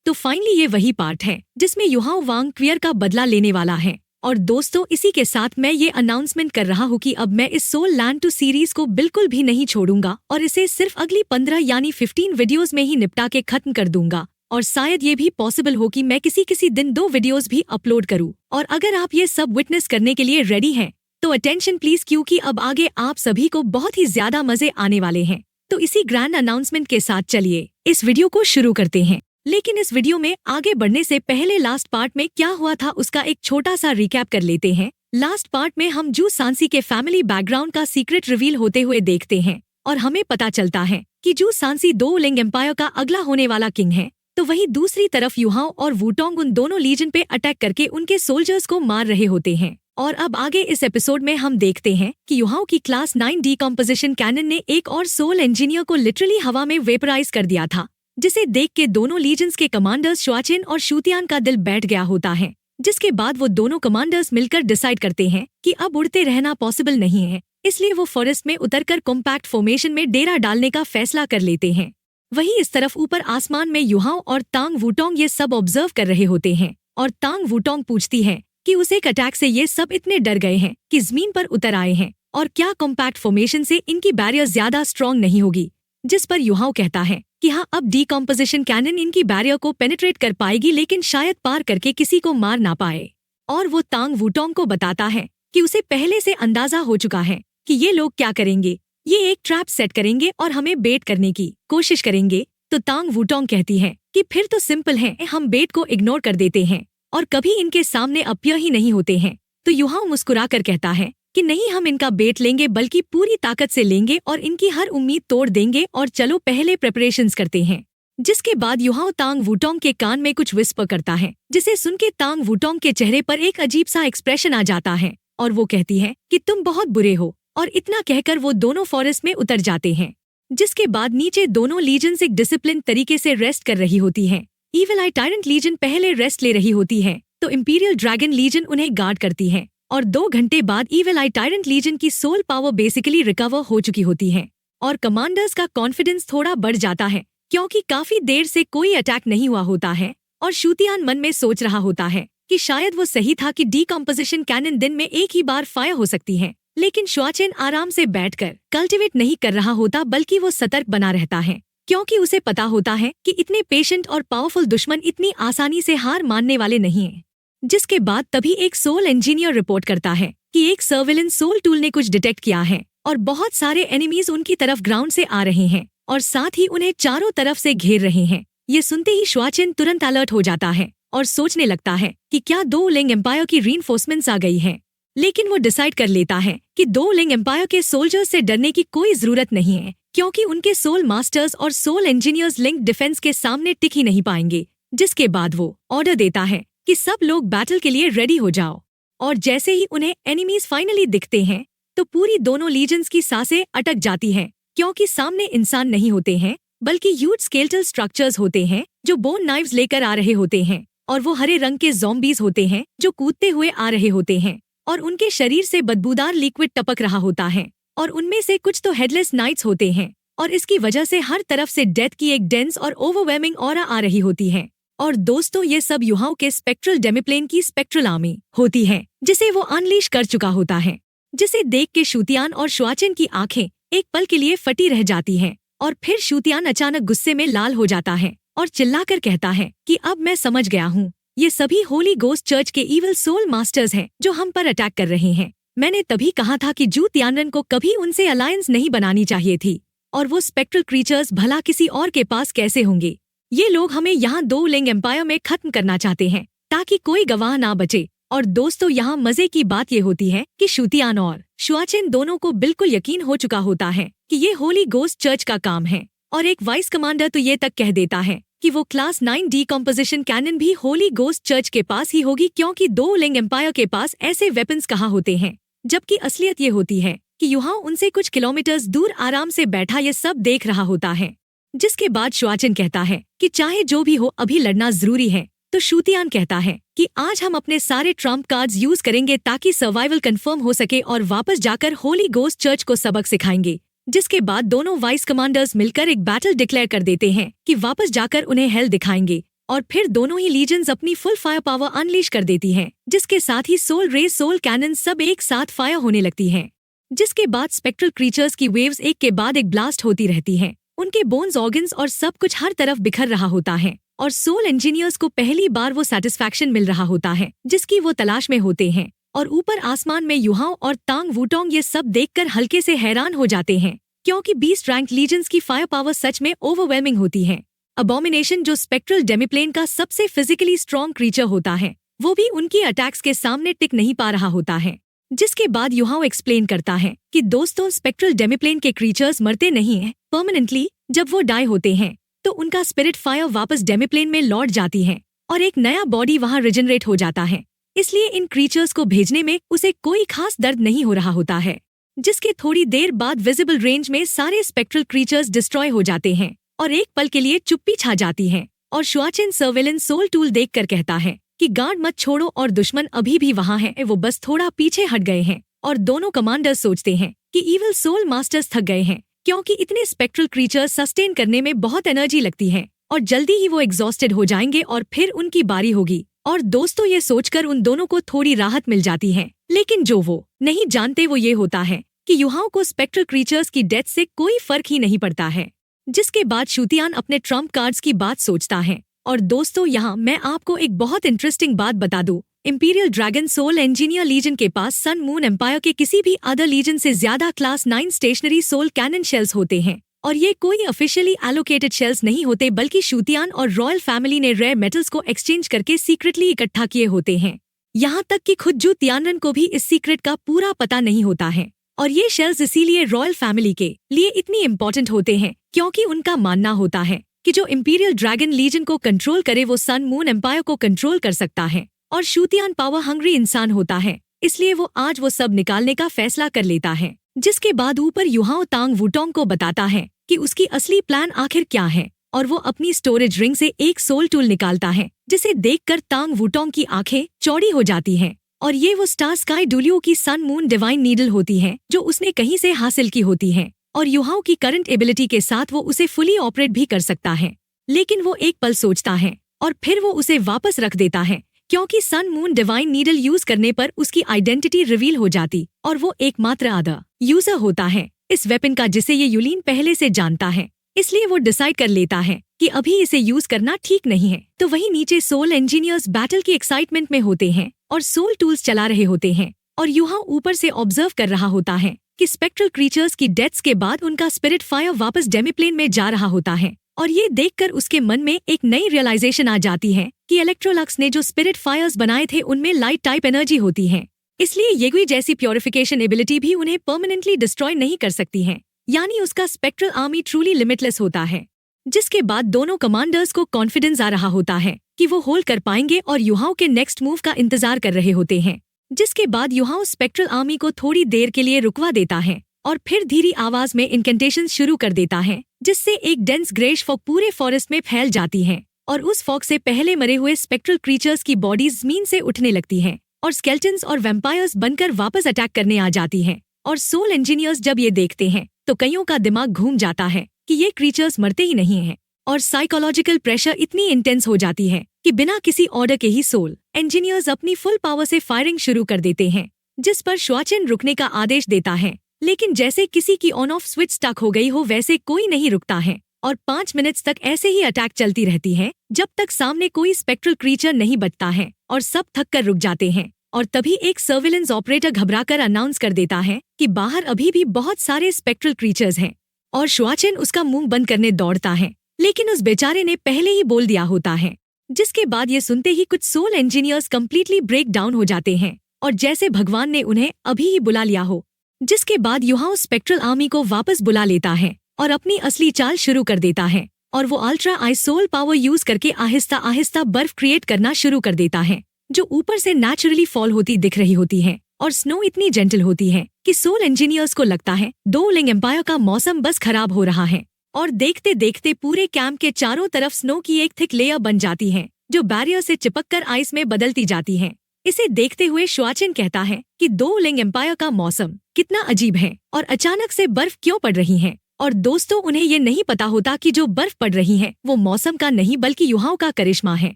तो फाइनली ये वही पार्ट है जिसमें युहाओ वांग क्वियर का बदला लेने वाला है। और दोस्तों, इसी के साथ मैं ये अनाउंसमेंट कर रहा हूँ कि अब मैं इस सोल लैंड 2 सीरीज को बिल्कुल भी नहीं छोड़ूंगा और इसे सिर्फ अगली 15 यानी 15 वीडियोस में ही निपटा के खत्म कर दूंगा। और शायद ये भी पॉसिबल हो कि मैं किसी दिन 2 वीडियोस भी अपलोड करूँ। और अगर आप ये सब विटनेस करने के लिए रेडी हैं तो अटेंशन प्लीज, क्योंकि अब आगे आप सभी को बहुत ही ज्यादा मजे आने वाले हैं। तो इसी ग्रैंड अनाउंसमेंट के साथ चलिए इस वीडियो को शुरू करते हैं। लेकिन इस वीडियो में आगे बढ़ने से पहले लास्ट पार्ट में क्या हुआ था उसका एक छोटा सा रिकैप कर लेते हैं। लास्ट पार्ट में हम जू सांसी के फैमिली बैकग्राउंड का सीक्रेट रिवील होते हुए देखते हैं और हमें पता चलता है कि जू सांसी 2 लिंग एम्पायर का अगला होने वाला किंग है। तो वहीं दूसरी तरफ युहाओ और वुटोंग उन दोनों लीजन पे अटैक करके उनके सोल्जर्स को मार रहे होते हैं। और अब आगे इस एपिसोड में हम देखते हैं कि युहाओ की क्लास 9 डीकम्पोजिशन कैनन ने एक और सोल इंजीनियर को लिटरली हवा में वेपराइज कर दिया था, जिसे देख के दोनों लीजन्स के कमांडर्स शुआचिन और शूतियान का दिल बैठ गया होता है। जिसके बाद वो दोनों कमांडर्स मिलकर डिसाइड करते हैं कि अब उड़ते रहना पॉसिबल नहीं है, इसलिए वो फॉरेस्ट में उतरकर कॉम्पैक्ट फॉर्मेशन में डेरा डालने का फैसला कर लेते हैं। वहीं इस तरफ ऊपर आसमान में युहाओ और तांग वुटोंग ये सब ऑब्जर्व कर रहे होते हैं और तांग वुटोंग पूछती है कि उस एक अटैक से ये सब इतने डर गए हैं कि जमीन पर उतर आए हैं और क्या कॉम्पैक्ट फॉर्मेशन से इनकी बैरियर ज्यादा स्ट्रॉन्ग नहीं होगी। जिस पर युहाओ कहता है कि हाँ, अब डीकम्पोजिशन कैनन इनकी बैरियर को पेनिट्रेट कर पाएगी, लेकिन शायद पार करके किसी को मार ना पाए। और वो तांग वुटोंग को बताता है कि उसे पहले से अंदाजा हो चुका है कि ये लोग क्या करेंगे, ये एक ट्रैप सेट करेंगे और हमें बेट करने की कोशिश करेंगे। तो तांग वुटोंग कहती है कि फिर तो सिंपल है, हम बेट को इग्नोर कर देते हैं और कभी इनके सामने अपीयर ही नहीं होते हैं। तो युहाओ मुस्कुराकर कहता है कि नहीं, हम इनका बेट लेंगे, बल्कि पूरी ताकत से लेंगे और इनकी हर उम्मीद तोड़ देंगे और चलो पहले प्रिपरेशंस करते हैं। जिसके बाद युहाओ तांग वुटोंग के कान में कुछ विस्पर करता है, जिसे सुन के तांग वुटोंग के चेहरे पर एक अजीब सा एक्सप्रेशन आ जाता है और वो कहती है कि तुम बहुत बुरे हो। और इतना कहकर वो दोनों फॉरेस्ट में उतर जाते हैं। जिसके बाद नीचे दोनों लीजन्स एक डिसिप्लिन तरीके से रेस्ट कर रही होती हैं। ईविल आई टायरेंट लीजन पहले रेस्ट ले रही होती है तो इंपीरियल ड्रैगन लीजन उन्हें गार्ड करती है और 2 घंटे बाद ईविल आई टायरेंट लीजन की सोल पावर बेसिकली रिकवर हो चुकी होती है और कमांडर्स का कॉन्फिडेंस थोड़ा बढ़ जाता है, क्योंकि काफी देर से कोई अटैक नहीं हुआ होता है। और शूतियान मन में सोच रहा होता है कि शायद वो सही था कि डीकम्पोजिशन कैनन दिन में एक ही बार फायर हो सकती है, लेकिन शुआचिन आराम से बैठकर कल्टिवेट नहीं कर रहा होता, बल्कि वो सतर्क बना रहता है, क्योंकि उसे पता होता है कि इतने पेशेंट और पावरफुल दुश्मन इतनी आसानी से हार मानने वाले नहीं हैं। जिसके बाद तभी एक सोल इंजीनियर रिपोर्ट करता है कि एक सर्विलेंस सोल टूल ने कुछ डिटेक्ट किया है और बहुत सारे एनिमीज उनकी तरफ ग्राउंड से आ रहे हैं और साथ ही उन्हें चारों तरफ से घेर रहे हैं। ये सुनते ही शुआचिन तुरंत अलर्ट हो जाता है और सोचने लगता है कि क्या 2 लिंग एम्पायर की रीइंफोर्समेंट्स आ गई हैं। लेकिन वो डिसाइड कर लेता है कि 2 लिंग एम्पायर के सोल्जर्स से डरने की कोई जरूरत नहीं है, क्योंकि उनके सोल मास्टर्स और सोल इंजीनियर्स लिंक डिफेंस के सामने टिक ही नहीं पाएंगे। जिसके बाद वो ऑर्डर देता है कि सब लोग बैटल के लिए रेडी हो जाओ। और जैसे ही उन्हें एनिमीज फाइनली दिखते हैं तो पूरी दोनों लीजन्स की सांसें अटक जाती हैं, क्योंकि सामने इंसान नहीं होते हैं, बल्कि ह्यूज स्केलेटल स्ट्रक्चर्स होते हैं जो बोन नाइव्स लेकर आ रहे होते हैं। और वो हरे रंग के ज़ॉम्बीज होते हैं जो कूदते हुए आ रहे होते हैं और उनके शरीर से बदबूदार लिक्विड टपक रहा होता है और उनमें से कुछ तो हेडलेस नाइट्स होते हैं और इसकी वजह से हर तरफ से डेथ की एक डेंस और ओवरवेलमिंग ऑरा आ रही होती है। और दोस्तों, ये सब युहाओ के स्पेक्ट्रल डेमिप्लेन की स्पेक्ट्रल आर्मी होती है, जिसे वो अनलीश कर चुका होता है। जिसे देख के शूतियान और शुआचिन की आंखें एक पल के लिए फटी रह जाती हैं और फिर शूतियान अचानक गुस्से में लाल हो जाता है और चिल्लाकर कहता है कि अब मैं समझ गया हूँ, ये सभी होली गोस्ट चर्च के इविल सोल मास्टर्स हैं जो हम पर अटैक कर रहे हैं। मैंने तभी कहा था कि जू तियानरन को कभी उनसे अलायंस नहीं बनानी चाहिए थी, और वो स्पेक्ट्रल क्रीचर्स भला किसी और के पास कैसे होंगे। ये लोग हमें यहाँ 2 लिंग एम्पायर में खत्म करना चाहते हैं ताकि कोई गवाह ना बचे। और दोस्तों, यहाँ मजे की बात ये होती है कि शूतियान और शुआचिन दोनों को बिल्कुल यकीन हो चुका होता है कि ये होली गोस्ट चर्च का काम है। और एक वाइस कमांडर तो ये तक कह देता है कि वो क्लास 9 डीकम्पोजिशन कैनन भी होली गोस्ट चर्च के पास ही होगी, क्योंकि 2 लिंग एम्पायर के पास ऐसे वेपन्स कहाँ होते हैं। जबकि असलियत ये होती है कि युहाओ उनसे कुछ किलोमीटर्स दूर आराम से बैठा ये सब देख रहा होता है। जिसके बाद शुआचिन कहता है कि चाहे जो भी हो अभी लड़ना जरूरी है। तो शूतियान कहता है कि आज हम अपने सारे ट्रम्प कार्ड्स यूज करेंगे ताकि सर्वाइवल कंफर्म हो सके और वापस जाकर होली गोस्ट चर्च को सबक सिखाएंगे। जिसके बाद दोनों वाइस कमांडर्स मिलकर एक बैटल डिक्लेयर कर देते हैं कि वापस जाकर उन्हें हेल दिखाएंगे। और फिर दोनों ही लीजन्स अपनी फुल फायर पावर अनलीश कर देती हैं, जिसके साथ ही सोल रेज सोल कैनन सब एक साथ फायर होने लगती हैं। जिसके बाद स्पेक्ट्रल क्रीचर्स की वेव्स एक के बाद एक ब्लास्ट होती रहती हैं। उनके बोन्स, ऑर्गन्स और सब कुछ हर तरफ बिखर रहा होता है और सोल इंजीनियर्स को पहली बार वो सेटिस्फैक्शन मिल रहा होता है जिसकी वो तलाश में होते हैं। और ऊपर आसमान में युहाओ और तांग वूटोंग ये सब देखकर हल्के से हैरान हो जाते हैं, क्योंकि 20 रैंक लीजेंड्स की फायर पावर सच में ओवरवेलमिंग होती है। अबोमिनेशन, जो स्पेक्ट्रल डेमिप्लेन का सबसे फिजिकली स्ट्रॉन्ग क्रीचर होता है, वो भी उनकी अटैक्स के सामने टिक नहीं पा रहा होता है। जिसके बाद युहाओ एक्सप्लेन करता है कि दोस्तों, स्पेक्ट्रल डेमिप्लेन के क्रीचर्स मरते नहीं हैं परमानेंटली। जब वो डाई होते हैं तो उनका स्पिरिट फायर वापस डेमिप्लेन में लौट जाती है और एक नया बॉडी वहाँ रिजनरेट हो जाता है। इसलिए इन क्रीचर्स को भेजने में उसे कोई खास दर्द नहीं हो रहा होता है। जिसके थोड़ी देर बाद विजिबल रेंज में सारे स्पेक्ट्रल क्रीचर्स डिस्ट्रॉय हो जाते हैं और एक पल के लिए चुप्पी छा जाती है। और शुआचिन सर्वेलेंस सोल टूल देखकर कहता है कि गार्ड मत छोड़ो और दुश्मन अभी भी वहाँ है, वो बस थोड़ा पीछे हट गए हैं। और दोनों कमांडर्स सोचते हैं कि इविल सोल मास्टर्स थक गए हैं, क्योंकि इतने स्पेक्ट्रल क्रीचर्स सस्टेन करने में बहुत एनर्जी लगती है और जल्दी ही वो एग्जॉस्टेड हो जाएंगे और फिर उनकी बारी होगी। और दोस्तों, ये सोचकर उन दोनों को थोड़ी राहत मिल जाती है। लेकिन जो वो नहीं जानते वो ये होता है कि युहाओ को स्पेक्ट्रल क्रीचर्स की डेथ से कोई फर्क ही नहीं पड़ता है। जिसके बाद शुतियान अपने ट्रम्प कार्ड्स की बात सोचता है। और दोस्तों, यहाँ मैं आपको एक बहुत इंटरेस्टिंग बात बता दूं। Imperial dragon soul engineer legion के पास सन मून एम्पायर के किसी भी अदर लीजन से ज्यादा class 9 stationary soul cannon shells होते हैं। और ये कोई ऑफिशियली एलोकेटेड शेल्स नहीं होते, बल्कि शुतियान और रॉयल फैमिली ने रेयर मेटल्स को एक्सचेंज करके सीक्रेटली इकट्ठा किए होते हैं। यहाँ तक कि खुद जू तियानरन को भी इस सीक्रेट का पूरा पता नहीं होता है। और ये शेल्स इसीलिए रॉयल फैमिली के लिए इतनी इम्पोर्टेंट होते हैं, क्योंकि उनका मानना होता है कि जो इंपीरियल ड्रैगन लीजन को कंट्रोल करे वो सन मून एम्पायर को कंट्रोल कर सकता है। और शुतियान पावर हंग्री इंसान होता है, इसलिए वो आज वो सब निकालने का फैसला कर लेता है। जिसके बाद ऊपर युहाओ तांग वूटोंग को बताता है कि उसकी असली प्लान आखिर क्या है। और वो अपनी स्टोरेज रिंग से एक सोल टूल निकालता है, जिसे देखकर तांग वूटोंग की आंखें चौड़ी हो जाती हैं। और ये वो स्टार स्काई डुलियो की सन मून डिवाइन नीडल होती है, जो उसने कहीं से हासिल की होती है। और युहाओ की करंट एबिलिटी के साथ वो उसे फुली ऑपरेट भी कर सकता है। लेकिन वो एक पल सोचता है और फिर वो उसे वापस रख देता है, क्योंकि sun moon divine needle use करने पर उसकी आइडेंटिटी रिवील हो जाती और वो एकमात्र आधा यूजर होता है इस वेपन का, जिसे ये यूलिन पहले से जानता है। इसलिए वो डिसाइड कर लेता है कि अभी इसे यूज करना ठीक नहीं है। तो वहीं नीचे सोल इंजीनियर्स बैटल की एक्साइटमेंट में होते हैं और सोल टूल्स चला रहे होते हैं। और युहाओ ऊपर से ऑब्जर्व कर रहा होता है कि स्पेक्ट्रल क्रीचर्स की डेथ्स के बाद उनका स्पिरिट फायर वापस डेमिप्लेन में जा रहा होता है। और ये देखकर उसके मन में एक नई रियलाइजेशन आ जाती है कि इलेक्ट्रोलक्स ने जो स्पिरिट फायर्स बनाए थे उनमें लाइट टाइप एनर्जी होती है, इसलिए येगुई जैसी प्योरिफिकेशन एबिलिटी भी उन्हें परमानेंटली डिस्ट्रॉय नहीं कर सकती है। यानी उसका स्पेक्ट्रल आर्मी ट्रूली लिमिटलेस होता है। जिसके बाद दोनों कमांडर्स को कॉन्फिडेंस आ रहा होता है कि वो होल्ड कर पाएंगे और युहाओ के नेक्स्ट मूव का इंतजार कर रहे होते हैं। जिसके बाद युहाओ स्पेक्ट्रल आर्मी को थोड़ी देर के लिए रुकवा देता है और फिर धीरी आवाज में इनकेंटेशन शुरू कर देता है, जिससे एक डेंस ग्रेश फॉग पूरे फॉरेस्ट में फैल जाती है। और उस फॉग से पहले मरे हुए स्पेक्ट्रल क्रीचर्स की बॉडीज जमीन से उठने लगती हैं और स्केल्टन्स और वैम्पायर्स बनकर वापस अटैक करने आ जाती हैं। और सोल इंजीनियर्स जब ये देखते हैं तो कईयों का दिमाग घूम जाता है कि ये क्रीचर्स मरते ही नहीं हैं। और साइकोलॉजिकल प्रेशर इतनी इंटेंस हो जाती है कि बिना किसी ऑर्डर के ही सोल इंजीनियर्स अपनी फुल पावर से फायरिंग शुरू कर देते हैं, जिस पर शुआचिन रुकने का आदेश देता है। लेकिन जैसे किसी की ऑन ऑफ स्विच स्टक हो गई हो, वैसे कोई नहीं रुकता है और 5 मिनट्स तक ऐसे ही अटैक चलती रहती है, जब तक सामने कोई स्पेक्ट्रल क्रीचर नहीं बचता है और सब थक कर रुक जाते हैं। और तभी एक सर्विलेंस ऑपरेटर घबराकर अनाउंस कर देता है कि बाहर अभी भी बहुत सारे स्पेक्ट्रल क्रीचर्स हैं। और शुआचिन उसका मुंह बंद करने दौड़ता है, लेकिन उस बेचारे ने पहले ही बोल दिया होता है। जिसके बाद ये सुनते ही कुछ soul engineers completely break down हो जाते हैं और जैसे भगवान ने उन्हें अभी ही बुला लिया हो। जिसके बाद युहाओ स्पेक्ट्रल आर्मी को वापस बुला लेता है और अपनी असली चाल शुरू कर देता है। और वो ultra ice soul power use करके आहिस्ता आहिस्ता बर्फ क्रिएट करना शुरू कर देता है, जो ऊपर से नेचुरली फॉल होती दिख रही होती है। और स्नो इतनी जेंटल होती है कि सोल इंजीनियर्स को लगता है दो लिंग एम्पायर का मौसम बस खराब हो रहा है। और देखते देखते पूरे कैंप के चारों तरफ स्नो की एक थिक लेयर बन जाती है, जो बैरियर से चिपककर आइस में बदलती जाती है। इसे देखते हुए शुआचिन कहता है कि दो लिंग एम्पायर का मौसम कितना अजीब है और अचानक से बर्फ क्यों पड़ रही है। और दोस्तों उन्हें ये नहीं पता होता कि जो बर्फ पड़ रही है वो मौसम का नहीं बल्कि युहाओं का करिश्मा है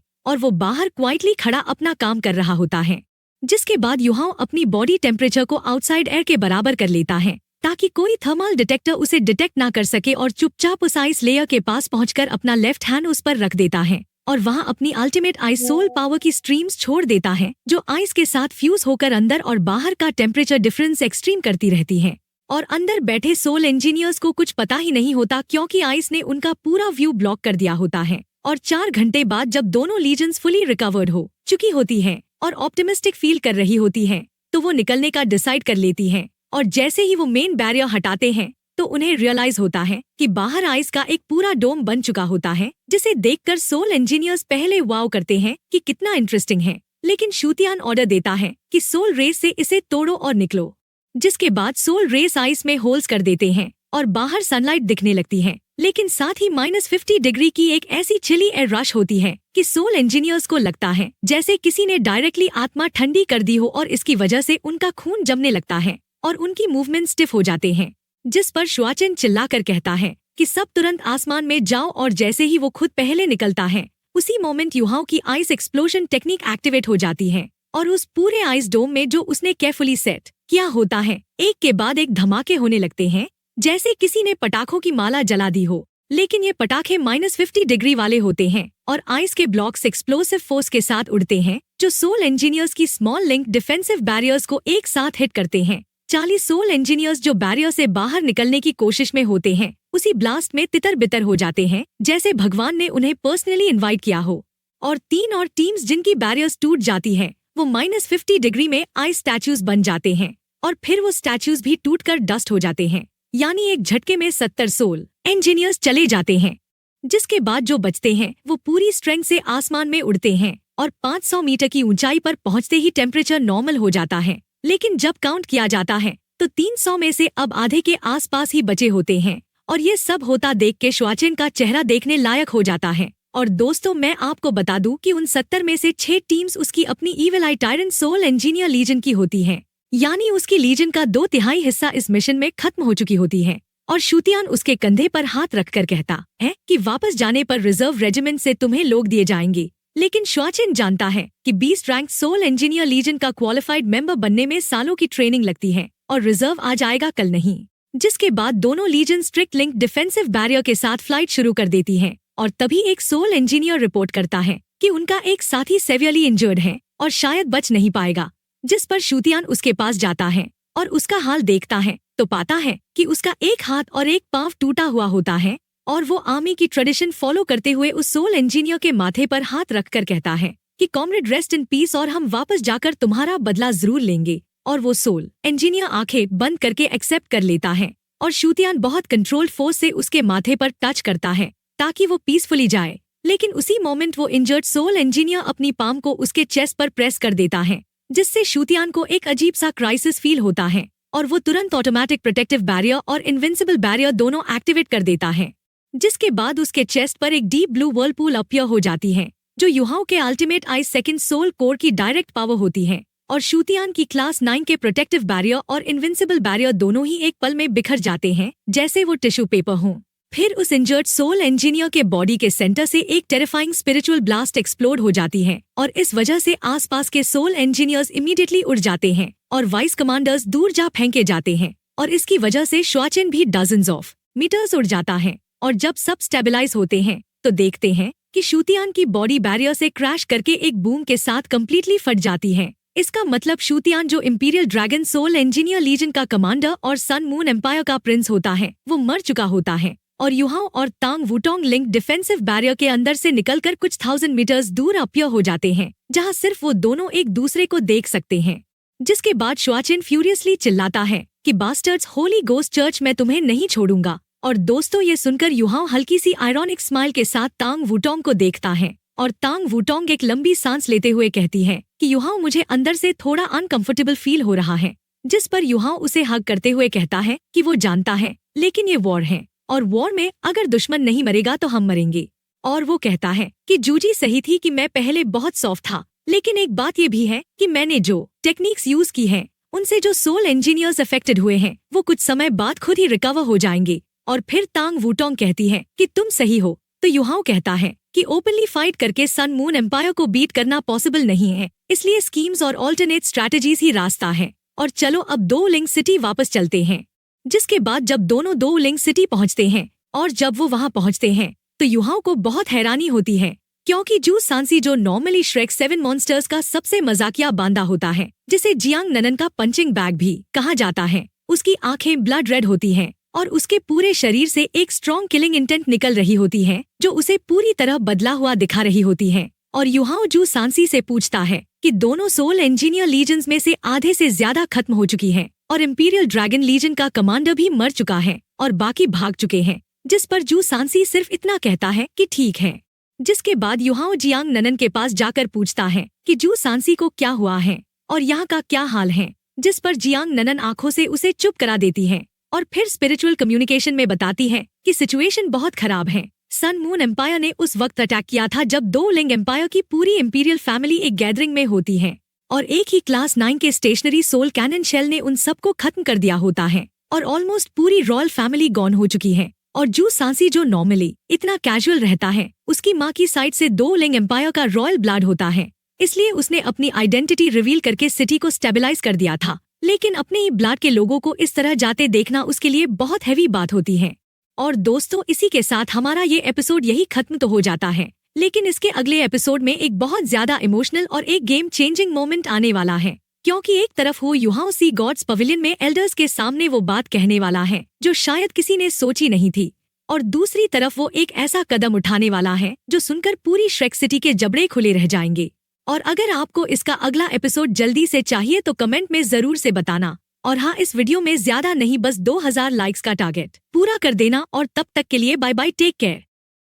और वो बाहर क्वाइटली खड़ा अपना काम कर रहा होता है। जिसके बाद युहाओं अपनी बॉडी टेम्परेचर को आउटसाइड एयर के बराबर कर लेता है ताकि कोई थर्मल डिटेक्टर उसे डिटेक्ट ना कर सके और चुपचाप उस आइस लेयर के पास पहुंचकर अपना लेफ्ट हैंड उस पर रख देता है और वहां अपनी अल्टीमेट आइस सोल पावर की स्ट्रीम्स छोड़ देता है जो आइस के साथ फ्यूज होकर अंदर और बाहर का टेम्परेचर डिफरेंस एक्सट्रीम करती रहती है। और अंदर बैठे सोल इंजीनियर्स को कुछ पता ही नहीं होता क्योंकि आइस ने उनका पूरा व्यू ब्लॉक कर दिया होता है। और 4 घंटे बाद जब दोनों लीजन्स फुली रिकवर्ड हो चुकी होती हैं और ऑप्टिमिस्टिक फील कर रही होती हैं तो वो निकलने का डिसाइड कर लेती हैं। और जैसे ही वो मेन बैरियर हटाते हैं तो उन्हें रियलाइज होता है कि बाहर आइस का एक पूरा डोम बन चुका होता है जिसे देखकर सोल इंजीनियर्स पहले वाव करते हैं कि कितना इंटरेस्टिंग है, लेकिन शूतियान ऑर्डर देता है कि सोल रेस से इसे तोड़ो और निकलो। जिसके बाद सोल रेस आइस में होल्स कर देते हैं और बाहर सनलाइट दिखने लगती है, लेकिन साथ ही -50 डिग्री की एक ऐसी चिली एयर रश होती है कि सोल इंजीनियर्स को लगता है जैसे किसी ने डायरेक्टली आत्मा ठंडी कर दी हो और इसकी वजह से उनका खून जमने लगता है और उनकी मूवमेंट स्टिफ हो जाते हैं। जिस पर श्वाचिन चिल्लाकर कहता है कि सब तुरंत आसमान में जाओ और जैसे ही वो खुद पहले निकलता है उसी मोमेंट युहाओं की आइस एक्सप्लोजन टेक्निक एक्टिवेट हो जाती है और उस पूरे आइस डोम में जो उसने केयरफुली सेट किया होता है एक के बाद एक धमाके होने लगते हैं जैसे किसी ने पटाखों की माला जला दी हो। लेकिन ये पटाखे -50 डिग्री वाले होते हैं और आइस के ब्लॉक्स एक्सप्लोसिव फोर्स के साथ उड़ते हैं जो सोल इंजीनियर्स की स्मॉल लिंक डिफेंसिव बैरियर्स को एक साथ हिट करते हैं। 40 सोल इंजीनियर्स जो बैरियर से बाहर निकलने की कोशिश में होते हैं उसी ब्लास्ट में तितर बितर हो जाते हैं जैसे भगवान ने उन्हें पर्सनली इनवाइट किया हो। और 3 और टीम्स जिनकी बैरियर्स टूट जाती है वो -50 डिग्री में आइस स्टैच्यूज बन जाते हैं और फिर वो स्टैच्यूज भी टूटकर डस्ट हो जाते हैं, यानी एक झटके में 70 सोल इंजीनियर्स चले जाते हैं। जिसके बाद जो बचते हैं वो पूरी स्ट्रेंथ से आसमान में उड़ते हैं और 500 मीटर की ऊंचाई पर पहुंचते ही टेम्परेचर नॉर्मल हो जाता है। लेकिन जब काउंट किया जाता है तो 300 में से अब आधे के आसपास ही बचे होते हैं और ये सब होता देख के श्वाचिन का चेहरा देखने लायक हो जाता है। और दोस्तों मैं आपको बता दूं कि उन 70 में से 6 टीम्स उसकी अपनी evil eye tyrant soul engineer legion की होती हैं, यानी उसकी लीजन का 2/3 हिस्सा इस मिशन में खत्म हो चुकी होती है। और शूतियान उसके कंधे पर हाथ रखकर कहता है कि वापस जाने पर रिजर्व रेजिमेंट से तुम्हें लोग दिए जाएंगे। लेकिन श्वाचिन जानता है कि 20 रैंक सोल इंजीनियर लीजन का क्वालिफाइड मेंबर बनने में सालों की ट्रेनिंग लगती है और रिजर्व आ जाएगा कल नहीं। जिसके बाद दोनों legion strict link defensive barrier के साथ फ्लाइट शुरू कर देती है और तभी एक सोल इंजीनियर रिपोर्ट करता है कि उनका एक साथी सेवियरली इंजर्ड है और शायद बच नहीं पाएगा। जिस पर शूतियान उसके पास जाता है और उसका हाल देखता है तो पाता है कि उसका एक हाथ और एक पांव टूटा हुआ होता है और वो आर्मी की ट्रेडिशन फॉलो करते हुए उस सोल इंजीनियर के माथे पर हाथ रखकर कहता है कि कॉमरेड रेस्ट इन पीस और हम वापस जाकर तुम्हारा बदला जरूर लेंगे। और वो सोल इंजीनियर आंखें बंद करके एक्सेप्ट कर लेता है और शूतियान बहुत कंट्रोल्ड फोर्स से उसके माथे पर टच करता है ताकि वो पीसफुली जाए। लेकिन उसी मोमेंट वो इंजर्ड सोल इंजीनियर अपनी पाम को उसके चेस्ट पर प्रेस कर देता है जिससे शूतियान को एक अजीब सा क्राइसिस फील होता है और वो तुरंत ऑटोमेटिक प्रोटेक्टिव बैरियर और इनविंसिबल बैरियर दोनों एक्टिवेट कर देता है। जिसके बाद उसके चेस्ट पर एक डीप ब्लू वर्लपूल अपीयर हो जाती है जो युहाओं के ultimate ice second soul core की डायरेक्ट पावर होती है और शूतियान की क्लास 9 के प्रोटेक्टिव बैरियर और इनविंसिबल बैरियर दोनों ही एक पल में बिखर जाते हैं जैसे वो टिश्यू पेपर हों। फिर उस इंजर्ड सोल इंजीनियर के बॉडी के सेंटर से एक टेरिफाइंग स्पिरिचुअल ब्लास्ट एक्सप्लोड हो जाती है और इस वजह से आसपास के सोल इंजीनियर्स इमीडिएटली उड़ जाते हैं और वाइस कमांडर्स दूर जा फेंके जाते हैं और इसकी वजह से श्वाचिन भी डजन्स ऑफ मीटर्स उड़ जाता है। और जब सब स्टेबलाइज होते हैं तो देखते हैं कि शूतियान की बॉडी बैरियर से क्रैश करके एक बूम के साथ कम्प्लीटली फट जाती है। इसका मतलब शूतियान जो imperial dragon soul engineer legion का कमांडर और सन मून एम्पायर का प्रिंस होता है वो मर चुका होता है और युहाओं और तांग वुटोंग लिंक डिफेंसिव बैरियर के अंदर से निकलकर कुछ 1000 मीटर्स दूर अपीयर हो जाते हैं जहां सिर्फ वो दोनों एक दूसरे को देख सकते हैं। जिसके बाद श्वाचिन फ्यूरियसली चिल्लाता है कि बास्टर्ड्स होली गोस्ट चर्च मैं तुम्हें नहीं छोड़ूंगा। और दोस्तों ये सुनकर युहाओं हल्की सी आयरॉनिक स्माइल के साथ तांग वुटोंग को देखता है और तांग वुटोंग एक लंबी सांस लेते हुए कहती है कि युहाओं मुझे अंदर से थोड़ा अनकंफर्टेबल फील हो रहा है। जिस पर युहाओं उसे हग करते हुए कहता है कि वो जानता है लेकिन ये वॉर है और वॉर में अगर दुश्मन नहीं मरेगा तो हम मरेंगे। और वो कहता है कि जूजी सही थी कि मैं पहले बहुत सॉफ्ट था, लेकिन एक बात ये भी है कि मैंने जो टेक्निक्स यूज की हैं उनसे जो सोल इंजीनियर्स अफेक्टेड हुए हैं वो कुछ समय बाद खुद ही रिकवर हो जाएंगे। और फिर तांग वूटोंग कहती है कि तुम सही हो, तो युहाओ कहता है कि ओपनली फाइट करके सन मून एम्पायर को बीट करना पॉसिबल नहीं है, इसलिए स्कीम्स और ऑल्टरनेट स्ट्रैटेजीज ही रास्ता है। और चलो अब दो लिंक सिटी वापस चलते हैं। जिसके बाद जब दोनों दो लिंक सिटी पहुंचते हैं और जब वो वहां पहुंचते हैं तो युहाओ को बहुत हैरानी होती है, क्योंकि जू सांसी जो नॉर्मली श्रेक 7 मॉन्स्टर्स का सबसे मजाकिया बांदा होता है, जिसे जियांग ननन का पंचिंग बैग भी कहा जाता है, उसकी आंखें ब्लड रेड होती हैं और उसके पूरे शरीर से एक स्ट्रॉन्ग किलिंग इंटेंट निकल रही होती है जो उसे पूरी तरह बदला हुआ दिखा रही होती है। और युहाओ जू सांसी से पूछता है कि दोनों सोल इंजीनियर लीजन्स में से आधे से ज्यादा खत्म हो चुकी हैं और इंपीरियल ड्रैगन लीजन का कमांडर भी मर चुका है और बाकी भाग चुके हैं। जिस पर जू सांसी सिर्फ इतना कहता है कि ठीक है। जिसके बाद युहाओ जियांग ननन के पास जाकर पूछता है कि जू सांसी को क्या हुआ है और यहाँ का क्या हाल है, जिस पर जियांग ननन आंखों से उसे चुप करा देती है और फिर स्पिरिचुअल कम्युनिकेशन में बताती है कि सिचुएशन बहुत खराब है। सन मून एम्पायर ने उस वक्त अटैक किया था जब दो लिंग एम्पायर की पूरी इंपीरियल फैमिली एक गैदरिंग में होती है और एक ही क्लास 9 के स्टेशनरी सोल कैनन शेल ने उन सबको खत्म कर दिया होता है और ऑलमोस्ट पूरी रॉयल फैमिली गॉन हो चुकी है। और जू सांसी जो नॉर्मली इतना कैजुअल रहता है, उसकी माँ की साइड से दो लिंग एम्पायर का रॉयल ब्लड होता है, इसलिए उसने अपनी आइडेंटिटी रिवील करके सिटी को स्टेबलाइज कर दिया था। लेकिन अपने ही ब्लड के लोगों को इस तरह जाते देखना उसके लिए बहुत हैवी बात होती है। और दोस्तों, इसी के साथ हमारा ये एपिसोड यही खत्म तो हो जाता है, लेकिन इसके अगले एपिसोड में एक बहुत ज्यादा इमोशनल और एक गेम चेंजिंग मोमेंट आने वाला है, क्योंकि एक तरफ वो युहाओ सी गॉड्स पवेलियन में एल्डर्स के सामने वो बात कहने वाला है जो शायद किसी ने सोची नहीं थी, और दूसरी तरफ वो एक ऐसा कदम उठाने वाला है जो सुनकर पूरी श्रेक सिटी के जबड़े खुले रह जाएंगे। और अगर आपको इसका अगला एपिसोड जल्दी से चाहिए तो कमेंट में जरूर से बताना। और हाँ, इस वीडियो में ज्यादा नहीं, बस 2000 लाइक्स का टारगेट पूरा कर देना। और तब तक के लिए बाय बाय, टेक केयर।